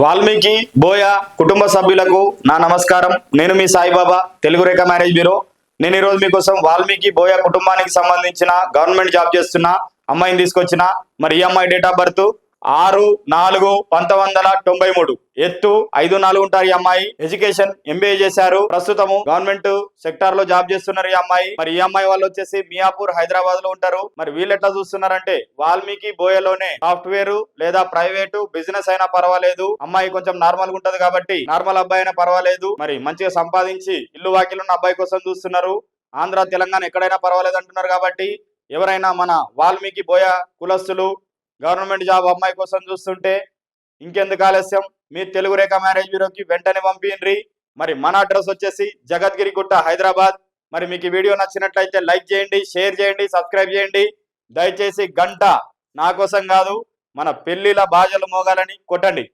వాల్మీకి బోయ కుటుంబ సభ్యులకు నా నమస్కారం. నేను మీ సాయిబాబా తెలుగు రేఖ మ్యారేజ్ బ్యూరో. నేను ఈరోజు మీకోసం వాల్మీకి బోయ కుటుంబానికి సంబంధించిన గవర్నమెంట్ జాబ్ చేస్తున్న అమ్మాయిని తీసుకొచ్చిన. మరి ఈ అమ్మాయి డేట్ ఆఫ్ బర్త్ 6/4/1993, ఎత్తు 5'4" ఉంటారు. ఈ అమ్మాయి ఎడ్యుకేషన్ MBA చేశారు. ప్రస్తుతము గవర్నమెంట్ సెక్టార్ లో జాబ్ చేస్తున్నారు ఈ అమ్మాయి. మరి ఈ అమ్మాయి వాళ్ళు వచ్చేసి మియాపూర్ హైదరాబాద్ లో ఉంటారు. మరి వీళ్ళు ఎట్లా చూస్తున్నారంటే వాల్మీకి బోయలోనే సాఫ్ట్వేర్ లేదా ప్రైవేటు బిజినెస్ అయినా పర్వాలేదు, అమ్మాయి కొంచెం నార్మల్ గా ఉంటది కాబట్టి నార్మల్ అబ్బాయి అయినా పర్వాలేదు, మరి మంచిగా సంపాదించి ఇల్లు వాకిలున్న అబ్బాయి కోసం చూస్తున్నారు. ఆంధ్ర తెలంగాణ ఎక్కడైనా పర్వాలేదు అంటున్నారు. కాబట్టి ఎవరైనా మన వాల్మీకి బోయ కులస్తులు గవర్నమెంట్ జాబ్ అమ్మాయి కోసం చూస్తుంటే ఇంకెందుకు ఆలస్యం, మీ తెలుగు రేఖ మ్యారేజ్ బ్యూరోకి వెంటనే పంపిండ్రి. మరి మన అడ్రస్ వచ్చేసి జగద్గిరి గుట్ట, హైదరాబాద్. మరి మీకు ఈ వీడియో నచ్చినట్లయితే లైక్ చేయండి, షేర్ చేయండి, సబ్స్క్రైబ్ చేయండి. దయచేసి గంట నా కోసం కాదు, మన పెళ్లిల బాజలు మోగాలని కొట్టండి.